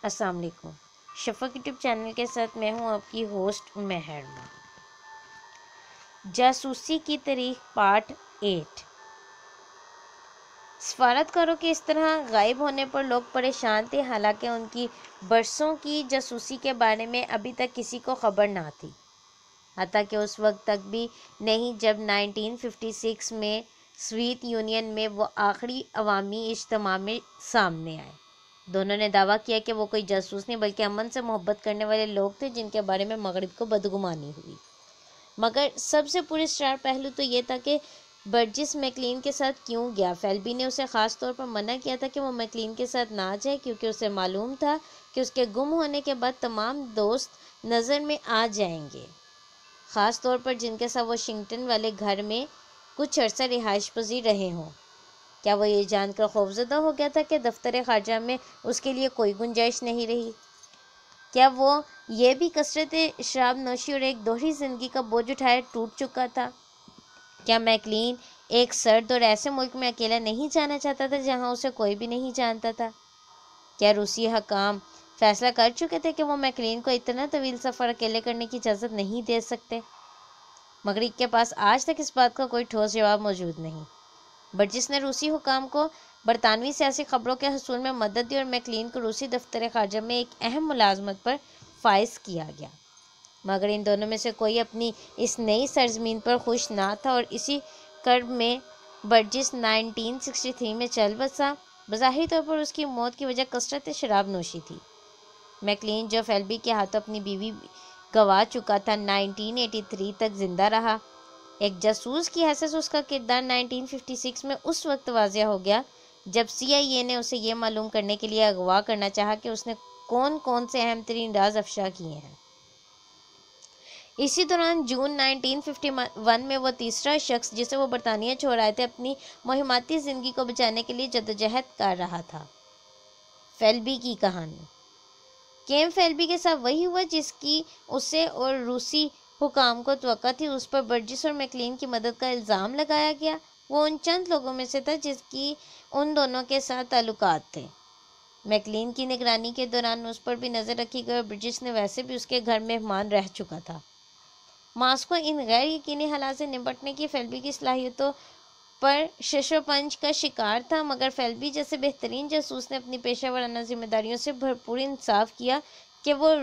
السلام علیکم۔ شفق YouTube channel کے ساتھ میں ہوں آپ کی ہوسٹ مہرما۔ جاسوسی کی تاریخ پارٹ 8۔ سفارتکاروں کے اس طرح غائب ہونے پر لوگ پریشان تھے، حالانکہ ان کی برسوں کی جاسوسی کے بارے میں ابھی تک کسی کو خبر نہ تھی، حتیٰ کہ اس وقت تک بھی نہیں جب 1956 میں سوویت یونین میں وہ آخری عوامی اجتماع میں سامنے آئے۔ دونوں نے دعویٰ کیا کہ وہ کوئی جاسوس نہیں بلکہ امن سے محبت کرنے والے لوگ تھے جن کے بارے میں مغرب کو بدگمانی ہوئی۔ مگر سب سے پراسرار پہلو تو یہ تھا کہ برجس میکلین کے ساتھ کیوں گیا۔ فیلبی نے اسے خاص طور پر منع کیا تھا کہ وہ میکلین کے ساتھ نہ جائے، کیونکہ اسے معلوم تھا کہ اس کے گم ہونے کے بعد تمام دوست نظر میں آ جائیں گے، خاص طور پر جن کے ساتھ واشنگٹن والے گھر میں کچھ عرصہ رہائش پذیر رہے ہوں۔ کیا وہ یہ جان کر خوفزدہ ہو گیا تھا کہ دفتر خارجہ میں اس کے لیے کوئی گنجائش نہیں رہی؟ کیا وہ یہ بھی کثرت شراب نوشی اور ایک دوہری زندگی کا بوجھ اٹھائے ٹوٹ چکا تھا؟ کیا میکلین ایک سرد اور ایسے ملک میں اکیلا نہیں جانا چاہتا تھا جہاں اسے کوئی بھی نہیں جانتا تھا؟ کیا روسی حکام فیصلہ کر چکے تھے کہ وہ میکلین کو اتنا طویل سفر اکیلے کرنے کی اجازت نہیں دے سکتے؟ مغرب کے پاس آج تک اس بات کا کوئی ٹھوس جواب موجود نہیں۔ برجس نے روسی حکام کو برطانوی سیاسی خبروں کے حصول میں مدد دی اور میکلین کو روسی دفتر خارجہ میں ایک اہم ملازمت پر فائز کیا گیا، مگر ان دونوں میں سے کوئی اپنی اس نئی سرزمین پر خوش نہ تھا اور اسی کرب میں برجس 1963 میں چل بسا۔ بظاہری طور پر اس کی موت کی وجہ کثرت شراب نوشی تھی۔ میکلین، جو فیلبی کے ہاتھوں اپنی بیوی گنوا چکا تھا، 1983 تک زندہ رہا۔ ایک جاسوس کی حیثیت سے اس کا کردار 1956 میں اس وقت واضح ہو گیا جب CIA نے اسے یہ معلوم کرنے کے لیے اغوا کرنا چاہا کہ اس نے کون کون سے اہم ترین راز افشا کیے ہیں۔ اسی دوران جون 1951 میں وہ تیسرا شخص جسے وہ برطانیہ چھوڑ آئے تھے اپنی مہماتی زندگی کو بچانے کے لیے جدوجہد کر رہا تھا۔ فیلبی کی کہانی۔ کیم فیلبی کے ساتھ وہی ہوا جس کی اسے اور روسی حکام کو توقع تھی۔ اس پر برجس اور میکلین کی مدد کا الزام لگایا گیا۔ وہ ان چند لوگوں میں سے تھا جس کی ان دونوں کے ساتھ تعلقات تھے۔ میکلین کی نگرانی کے دوران اس پر بھی نظر رکھی گئی اور برجس نے ویسے بھی اس کے گھر مہمان رہ چکا تھا۔ ماسکو ان غیر یقینی حالات سے نمٹنے کی فیلبی کی صلاحیتوں پر شش و پنج کا شکار تھا، مگر فیلبی جیسے بہترین جاسوس نے اپنی پیشہ ورانہ ذمہ داریوں سے بھرپور انصاف کیا کہ وہ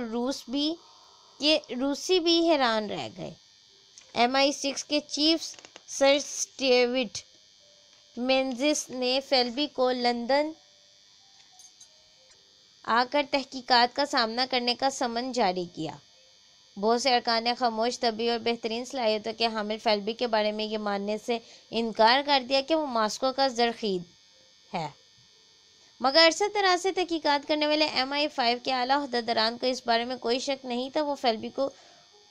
روسی بھی حیران رہ گئے۔ MI6 کے چیف سر سٹیورٹ مینزس نے فیلبی کو لندن آ کر تحقیقات کا سامنا کرنے کا سمن جاری کیا۔ بہت سے ارکان نے خاموش طبی اور بہترین صلاحیتوں کے حامل فیلبی کے بارے میں یہ ماننے سے انکار کر دیا کہ وہ ماسکو کا زرخید ہے، مگر عرصہ دراز سے تحقیقات کرنے والے MI5 کے اعلیٰ عہدیداران کو اس بارے میں کوئی شک نہیں تھا۔ وہ فیلبی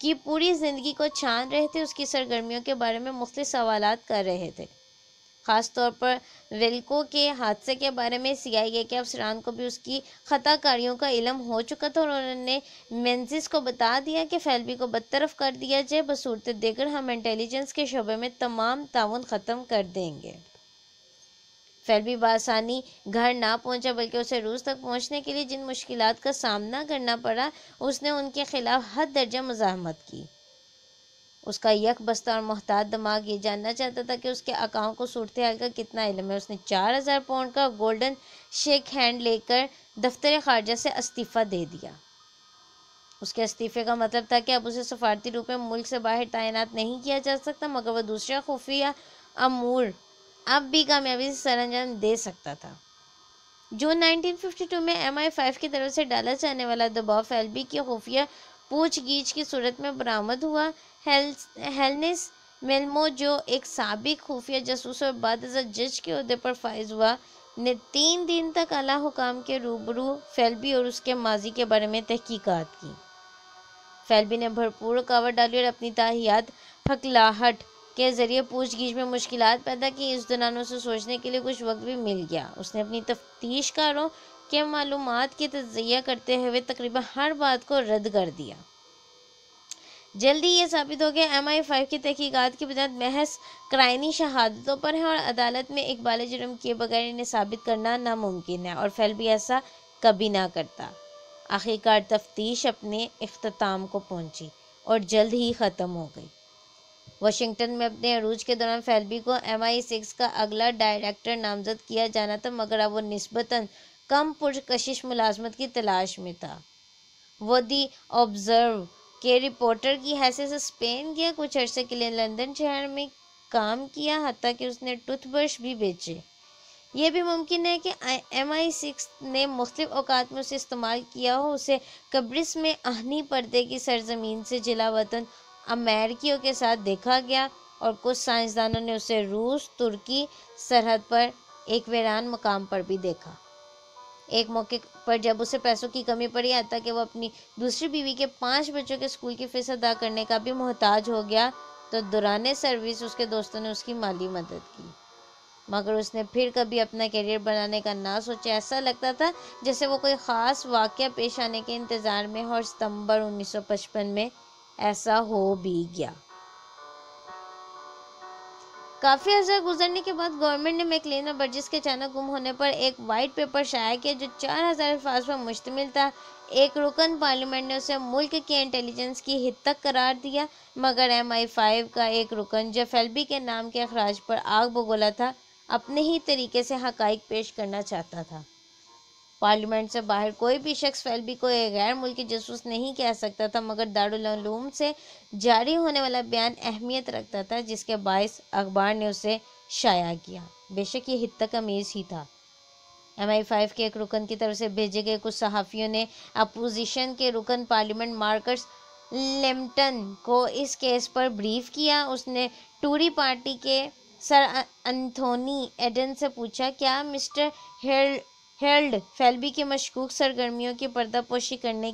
کی پوری زندگی کو چھان رہے تھے، اس کی سرگرمیوں کے بارے میں مختلف سوالات کر رہے تھے، خاص طور پر ویلکو کے حادثے کے بارے میں۔ CIA کے افسران کو بھی اس کی خطا کاریوں کا علم ہو چکا تھا اور انہوں نے مینزس کو بتا دیا کہ فیلبی کو برطرف کر دیا جائے، بصورت دیگر ہم انٹیلی جنس کے شعبے میں تمام تعاون ختم کر دیں گے۔ فیلبی بآسانی گھر نہ پہنچا، بلکہ اسے روس تک پہنچنے کے لیے جن مشکلات کا سامنا کرنا پڑا اس نے ان کے خلاف حد درجہ مزاحمت کی۔ اس کا یک بستہ اور محتاط دماغ یہ جاننا چاہتا تھا کہ اس کے آقاؤں کو صورتحال کا کتنا علم ہے۔ اس نے 4000 پاؤنڈ کا گولڈن شیک ہینڈ لے کر دفتر خارجہ سے استعفیٰ دے دیا۔ اس کے استعفے کا مطلب تھا کہ اب اسے سفارتی روپ میں ملک سے باہر تعینات نہیں کیا جا سکتا، مگر وہ دوسرے خفیہ امور اب بھی کامیابی سے سر انجام دے سکتا تھا۔ جون 1952 میں MI5 کی طرف سے ڈالا جانے والا دباؤ فیلبی کی خفیہ پوچھ گچھ کی صورت میں برآمد ہوا۔ ہیلنس میلمو، جو ایک سابق خفیہ جاسوس اور بعد ازاں جج کے عہدے پر فائز ہوا، نے 3 دن تک اعلیٰ حکام کے روبرو فیلبی اور اس کے ماضی کے بارے میں تحقیقات کی۔ فیلبی نے بھرپور رکاوٹ ڈالی اور اپنی تاحیات پھکلاہٹ کے ذریعے پوچھ گچھ میں مشکلات پیدا کی۔ اس دوران اسے سوچنے کے لیے کچھ وقت بھی مل گیا۔ اس نے اپنی تفتیش کاروں کے معلومات کی تجزیہ کرتے ہوئے تقریباً ہر بات کو رد کر دیا۔ جلدی یہ ثابت ہو گیا MI5 کی تحقیقات کی بنیاد محض قرائنی شہادتوں پر ہے اور عدالت میں اقبال جرم کیے بغیر انہیں ثابت کرنا ناممکن ہے، اور فیلبی ایسا کبھی نہ کرتا۔ آخرکار تفتیش اپنے اختتام کو پہنچی اور جلد ہی ختم ہو گئی۔ واشنگٹن میں اپنے عروج کے دوران فیلبی کو MI6 کا اگلا ڈائریکٹر نامزد کیا جانا تھا، مگر اب وہ نسبتاً کم پرکشش ملازمت کی تلاش میں تھا۔ وہ دی آبزرور کے رپورٹر کی حیثیت سے اسپین گیا، کچھ عرصے کے لیے لندن شہر میں کام کیا، حتیٰ کہ اس نے ٹوتھ برش بھی بیچے۔ یہ بھی ممکن ہے کہ MI6 نے مختلف اوقات میں اسے استعمال کیا ہو۔ اسے قبرص میں آہنی پردے کی سرزمین سے جلا وطن امریکیوں کے ساتھ دیکھا گیا، اور کچھ سائنسدانوں نے اسے روس ترکی سرحد پر ایک ویران مقام پر بھی دیکھا۔ ایک موقع پر جب اسے پیسوں کی کمی پڑی، حتیٰ کہ وہ اپنی دوسری بیوی کے 5 بچوں کے اسکول کی فیس ادا کرنے کا بھی محتاج ہو گیا، تو دوران سروس اس کے دوستوں نے اس کی مالی مدد کی، مگر اس نے پھر کبھی اپنا کیریئر بنانے کا نہ سوچا۔ ایسا لگتا تھا جیسے وہ کوئی خاص واقعہ پیش آنے کے انتظار میں ہو، اور ستمبر 1955 میں ایسا ہو بھی گیا۔ کافی عرصہ گزرنے کے بعد گورنمنٹ نے میکلین اور برجس کے اچانک گم ہونے پر ایک وائٹ پیپر شائع کیا جو 4000 الفاظ پر مشتمل تھا۔ ایک رکن پارلیمنٹ نے اسے ملک کے انٹیلی جنس کی ہتک قرار دیا، مگر MI5 کا ایک رکن جو فیلبی کے نام کے اخراج پر آگ بگولا تھا، اپنے ہی طریقے سے حقائق پیش کرنا چاہتا تھا۔ پارلیمنٹ سے باہر کوئی بھی شخص فیلبی کو ایک غیر ملکی جاسوس نہیں کہہ سکتا تھا، مگر دارالعلوم سے جاری ہونے والا بیان اہمیت رکھتا تھا، جس کے باعث اخبار نے اسے شائع کیا۔ بے شک یہ ہتک امیز ہی تھا۔ MI5 کے ایک رکن کی طرف سے بھیجے گئے کچھ صحافیوں نے اپوزیشن کے رکن پارلیمنٹ مارکس لمپٹن کو اس کیس پر بریف کیا۔ اس نے ٹوری پارٹی کے سر انتھونی ایڈن سے پوچھا، کیا مسٹر ہیرلڈ فیلبی کی مشکوک سرگرمیوں کی پردہ پوشی کرنے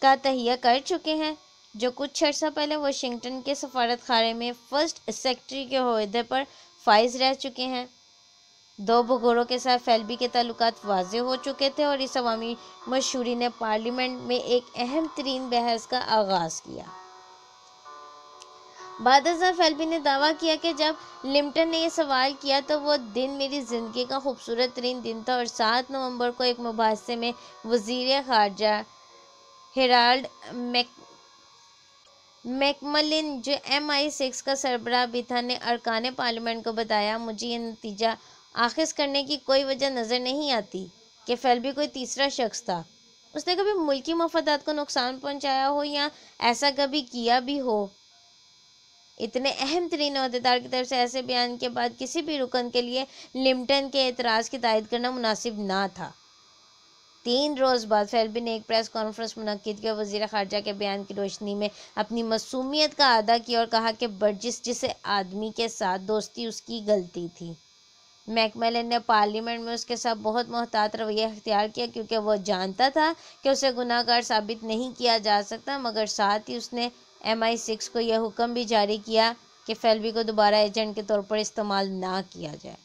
کا تہیہ کر چکے ہیں، جو کچھ عرصہ پہلے واشنگٹن کے سفارت خانے میں فرسٹ سیکرٹری کے عہدے پر فائز رہ چکے ہیں؟ دو بھگوروں کے ساتھ فیلبی کے تعلقات واضح ہو چکے تھے، اور اس عوامی مشہوری نے پارلیمنٹ میں ایک اہم ترین بحث کا آغاز کیا۔ بعد ازاں فیلبی نے دعویٰ کیا کہ جب لمپٹن نے یہ سوال کیا تو وہ دن میری زندگی کا خوبصورت ترین دن تھا، اور 7 نومبر کو ایک مباحثے میں وزیر خارجہ ہیرالڈ میکملن، جو MI6 کا سربراہ بھی تھا، نے ارکان پارلیمنٹ کو بتایا، مجھے یہ نتیجہ اخذ کرنے کی کوئی وجہ نظر نہیں آتی کہ فیلبی کوئی تیسرا شخص تھا۔ اس نے کبھی ملکی مفادات کو نقصان پہنچایا ہو یا ایسا کبھی کیا بھی ہو۔ اتنے اہم ترین عہدیدار کی طرف سے ایسے بیان کے بعد کسی بھی رکن کے لیے لمپٹن کے اعتراض کی تائید کرنا مناسب نہ تھا۔ 3 روز بعد فیلبی نے ایک پریس کانفرنس منعقد کی اور وزیر خارجہ کے بیان کی روشنی میں اپنی معصومیت کا اعادہ کیا اور کہا کہ برجس جسے آدمی کے ساتھ دوستی اس کی غلطی تھی۔ میکملن نے پارلیمنٹ میں اس کے ساتھ بہت محتاط رویہ اختیار کیا، کیونکہ وہ جانتا تھا کہ اسے گناہ گار ثابت نہیں کیا جا سکتا، مگر ساتھ ہی اس نے MI6 کو یہ حکم بھی جاری کیا کہ فیلبی کو دوبارہ ایجنٹ کے طور پر استعمال نہ کیا جائے۔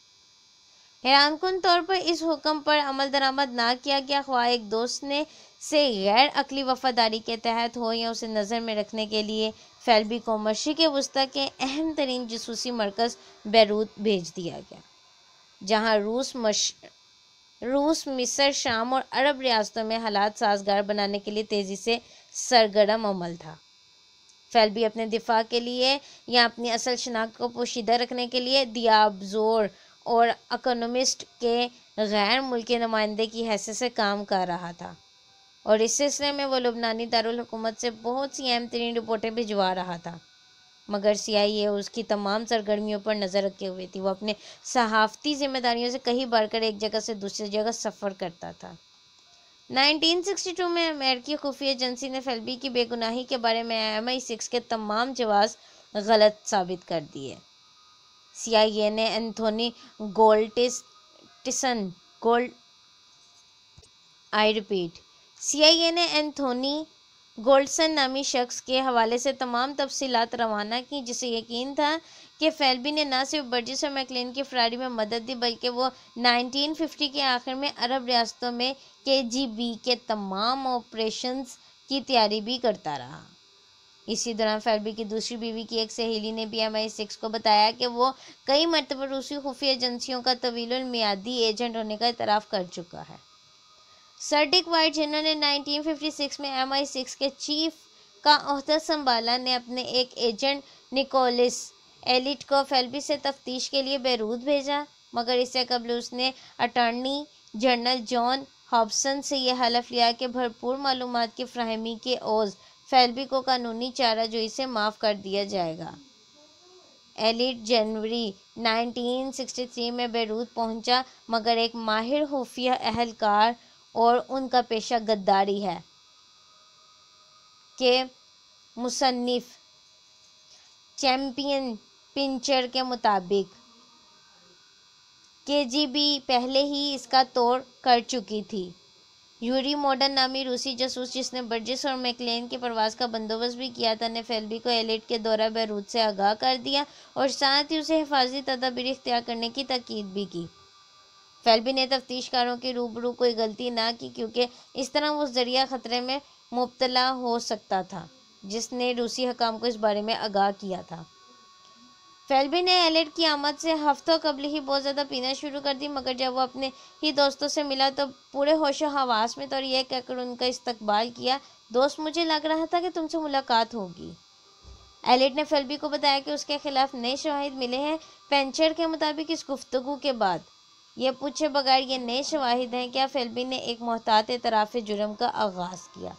حیران کن طور پر اس حکم پر عمل درآمد نہ کیا گیا، خواہ ایک دوست نے سے غیر عقلی وفاداری کے تحت ہو یا اسے نظر میں رکھنے کے لیے۔ فیلبی کو مشرق وسطیٰ کے اہم ترین جاسوسی مرکز بیروت بھیج دیا گیا، جہاں روس مصر، شام اور عرب ریاستوں میں حالات سازگار بنانے کے لیے تیزی سے سرگرم عمل تھا۔ فیلبی اپنے دفاع کے لیے یا اپنی اصل شناخت کو پوشیدہ رکھنے کے لیے دی آبزرور اور اکونومسٹ کے غیر ملکی نمائندے کی حیثیت سے کام کر رہا تھا، اور اس سلسلے میں وہ لبنانی دارالحکومت سے بہت سی اہم ترین رپورٹیں بھجوا رہا تھا، مگر CIA اس کی تمام سرگرمیوں پر نظر رکھے ہوئے تھی۔ وہ اپنے صحافتی ذمہ داریوں سے کہیں بڑھ کر ایک جگہ سے دوسری جگہ سفر کرتا تھا۔ 1962 میں امریکی خفیہ ایجنسی نے فیلبی کی بے گناہی کے بارے میں MI6 کے تمام جواز غلط ثابت کر دیے۔ CIA نے اینتھونی گولڈسن نامی شخص کے حوالے سے تمام تفصیلات روانہ کی، جسے یقین تھا کہ فیلبی نے نہ صرف برجس اور میکلین کی فراری میں مدد دی، بلکہ وہ 1950 کے آخر میں عرب ریاستوں میں KGB کے تمام آپریشنز کی تیاری بھی کرتا رہا۔ اسی دوران فیلبی کی دوسری بیوی کی ایک سہیلی نے بھی MI6 کو بتایا کہ وہ کئی مرتبہ روسی خفیہ ایجنسیوں کا طویل المیعادی ایجنٹ ہونے کا اعتراف کر چکا ہے۔ سر ڈک وائٹ جنہوں نے 1956 میں MI6 کے چیف کا عہدہ سنبھالا نے اپنے ایک ایجنٹ نکولس ایلٹ کو فیلبی سے تفتیش کے لیے بیروت بھیجا، مگر اس سے قبل اس نے اٹارنی جنرل جان ہابسن سے یہ حلف لیا کہ بھرپور معلومات کی فراہمی کے عوض فیلبی کو قانونی چارہ جوئی سے معاف کر دیا جائے گا۔ ایلٹ جنوری 1963 میں بیروت پہنچا، مگر ایک ماہر خفیہ اہلکار اور ان کا پیشہ غداری ہے کے مصنف چیمپئن پنچر کے مطابق KGB پہلے ہی اس کا توڑ کر چکی تھی۔ یوری موڈن نامی روسی جاسوس جس نے برجس اور میکلین کی پرواز کا بندوبست بھی کیا تھا نے فیلبی کو ایلٹ کے دورہ بیروت سے آگاہ کر دیا اور ساتھ ہی اسے حفاظتی تدابیر اختیار کرنے کی تاکید بھی کی۔ فیلبی نے تفتیش کاروں کے روبرو کوئی غلطی نہ کی کیونکہ اس طرح وہ ذریعہ خطرے میں مبتلا ہو سکتا تھا جس نے روسی حکام کو اس بارے میں آگاہ کیا تھا۔ فیلبی نے ایلٹ کی آمد سے ہفتوں قبل ہی بہت زیادہ پینا شروع کر دی، مگر جب وہ اپنے ہی دوستوں سے ملا تو پورے ہوش و حواس میں تھا اور یہ کہہ کر ان کا استقبال کیا، دوست مجھے لگ رہا تھا کہ تم سے ملاقات ہوگی۔ ایلٹ نے فیلبی کو بتایا کہ اس کے خلاف نئے شواہد ملے ہیں۔ پینچر کے مطابق اس گفتگو کے بعد یہ پوچھے بغیر یہ نئے شواہد ہیں کیا فیلبی نے ایک محتاط اعتراف جرم کا آغاز کیا۔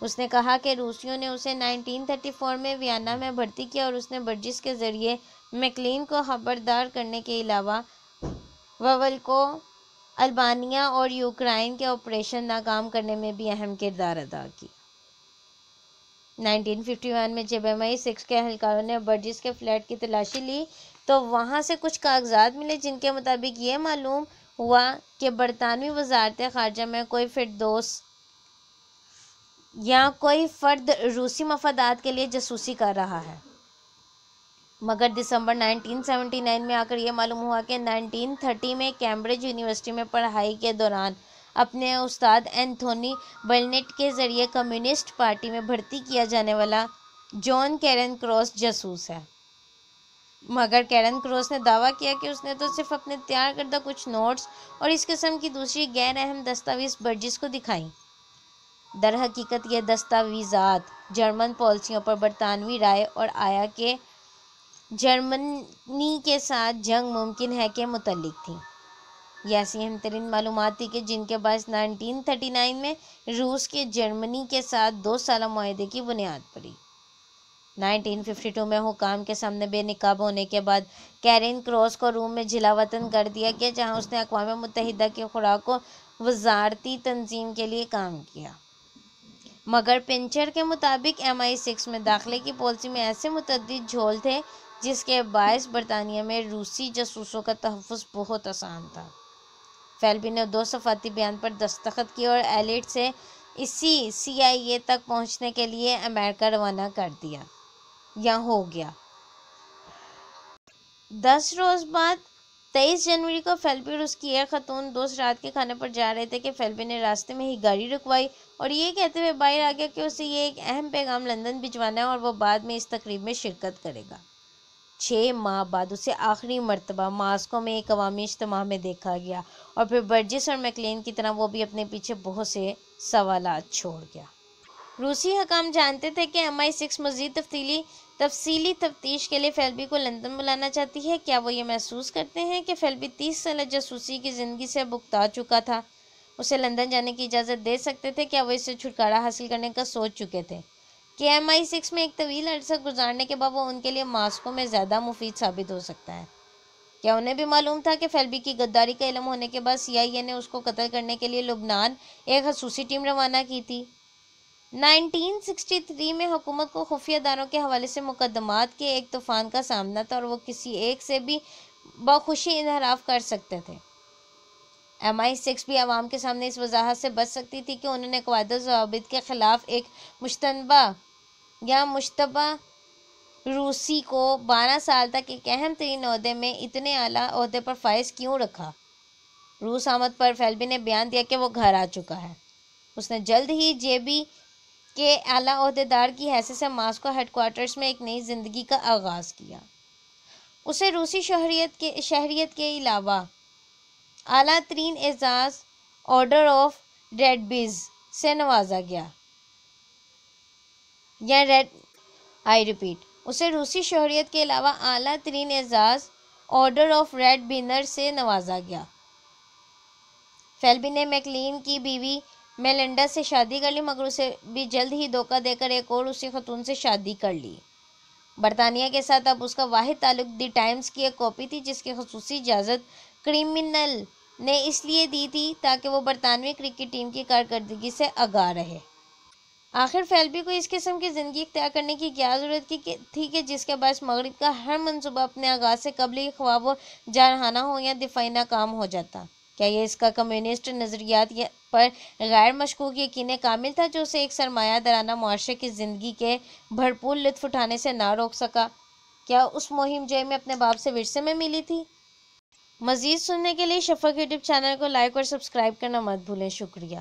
اس نے کہا کہ روسیوں نے اسے 1934 میں ویانا میں بھرتی کیا اور اس نے برجس کے ذریعے میکلین کو خبردار کرنے کے علاوہ وول کو البانیا اور یوکرائن کے آپریشن ناکام کرنے میں بھی اہم کردار ادا کیا۔ 1951 میں جب MI6 کے اہلکاروں نے برجس کے فلیٹ کی تلاشی لی تو وہاں سے کچھ کاغذات ملے جن کے مطابق یہ معلوم ہوا کہ برطانوی وزارت خارجہ میں کوئی فردوس یا کوئی فرد روسی مفادات کے لیے جاسوسی کر رہا ہے، مگر دسمبر 1979 میں آ کر یہ معلوم ہوا کہ 1930 میں کیمبرج یونیورسٹی میں پڑھائی کے دوران اپنے استاد اینتھونی برنٹ کے ذریعے کمیونسٹ پارٹی میں بھرتی کیا جانے والا جان کیرن کراس جاسوس ہے، مگر کیرن کراس نے دعویٰ کیا کہ اس نے تو صرف اپنے تیار کردہ کچھ نوٹس اور اس قسم کی دوسری غیر اہم دستاویز برجس کو دکھائیں۔ در حقیقت یہ دستاویزات جرمن پالیسیوں پر برطانوی رائے اور آیا کہ جرمنی کے ساتھ جنگ ممکن ہے کے متعلق تھیں۔ یہ ایسی اہم ترین معلومات تھی کہ جن کے باعث 1939 میں روس کے جرمنی کے ساتھ 2 سالہ معاہدے کی بنیاد پڑی۔ 1952 میں حکام کے سامنے بے نقاب ہونے کے بعد کیرن کراس کو روم میں جلا وطن کر دیا گیا جہاں اس نے اقوام متحدہ کی خوراک و وزارتی تنظیم کے لیے کام کیا، مگر پنچر کے مطابق MI6 میں داخلے کی پالیسی میں ایسے متعدد جھول تھے جس کے باعث برطانیہ میں روسی جاسوسوں کا تحفظ بہت آسان تھا۔ فیلبی نے 2 صفاتی بیان پر دستخط کیے اور ایلٹ سے اسی CIA تک پہنچنے کے لیے امریکہ روانہ کر دیا یا ہو گیا۔ 10 روز بعد 23 جنوری کو فیلبی اور اس کی ایک خاتون دوست رات کے کھانے پر جا رہے تھے کہ فیلبی نے راستے میں ہی گاڑی رکوائی اور یہ کہتے ہوئے باہر آ گیا کہ اسے یہ ایک اہم پیغام لندن بھجوانا ہے اور وہ بعد میں اس تقریب میں شرکت کرے گا۔ 6 ماہ بعد اسے آخری مرتبہ ماسکو میں ایک عوامی اجتماع میں دیکھا گیا اور پھر برجس اور میکلین کی طرح وہ بھی اپنے پیچھے بہت سے سوالات چھوڑ گیا۔ روسی حکام جانتے تھے کہ MI6 مزید تفصیلی تفتیش کے لیے فیلبی کو لندن بلانا چاہتی ہے۔ کیا وہ یہ محسوس کرتے ہیں کہ فیلبی 30 سالہ جاسوسی کی زندگی سے بگتا چکا تھا، اسے لندن جانے کی اجازت دے سکتے تھے؟ کیا وہ اس سے چھٹکارا حاصل کرنے کا سوچ چکے تھے کہ MI6 میں ایک طویل عرصہ گزارنے کے بعد وہ ان کے لیے ماسکو میں زیادہ مفید ثابت ہو سکتا ہے؟ کیا انہیں بھی معلوم تھا کہ فیلبی کی غداری کا علم ہونے کے بعد CIA نے اس کو قتل کرنے کے لیے لبنان ایک خصوصی ٹیم روانہ کی تھی؟ 1963 میں حکومت کو خفیہ اداروں کے حوالے سے مقدمات کے ایک طوفان کا سامنا تھا اور وہ کسی ایک سے بھی بخوشی انحراف کر سکتے تھے۔ MI6 بھی عوام کے سامنے اس وضاحت سے بچ سکتی تھی کہ انہوں نے قواعد و ضوابط کے خلاف ایک مشتبہ یا مشتبہ روسی کو 12 سال تک ایک اہم ترین عہدے میں اتنے اعلیٰ عہدے پر فائز کیوں رکھا۔ روس آمد پر فیلبی نے بیان دیا کہ وہ گھر آ چکا ہے۔ اس نے جلد ہی JB کے اعلیٰ عہدیدار کی حیثیت سے ماسکو ہیڈ کوارٹرز میں ایک نئی زندگی کا آغاز کیا۔ اسے روسی شہریت کے علاوہ اعلیٰ ترین اعزاز آرڈر آف ریڈ بیز سے نوازا گیا، یا ریڈ آئی ریپیٹ، اسے روسی شہریت کے علاوہ اعلیٰ ترین اعزاز آرڈر آف ریڈ بینر سے نوازا گیا۔ فیلبی نے میکلین کی بیوی میلنڈا سے شادی کر لی، مگر اسے بھی جلد ہی دھوکہ دے کر ایک اور روسی خاتون سے شادی کر لی۔ برطانیہ کے ساتھ اب اس کا واحد تعلق دی ٹائمز کی ایک کاپی تھی، جس کی خصوصی اجازت کریمنل نے اس لیے دی تھی تاکہ وہ برطانوی کرکٹ ٹیم کی کارکردگی سے آگاہ رہے۔ آخر فیلبی کو اس قسم کی زندگی اختیار کرنے کی کیا ضرورت تھی کہ جس کے باعث مغرب کا ہر منصوبہ اپنے آغاز سے قبل ہی خواہ وہ جارحانہ ہو یا دفاعی ناکام ہو جاتا؟ کیا یہ اس کا کمیونسٹ نظریات پر غیر مشکوک یقین کامل تھا جو اسے ایک سرمایہ دارانہ معاشرے کی زندگی کے بھرپور لطف اٹھانے سے نہ روک سکا؟ کیا اس مہم جو میں اپنے باپ سے ورثے میں ملی تھی؟ مزید سننے کے لیے شفق یوٹیوب چینل کو لائک اور سبسکرائب کرنا مت بھولیں۔ شکریہ۔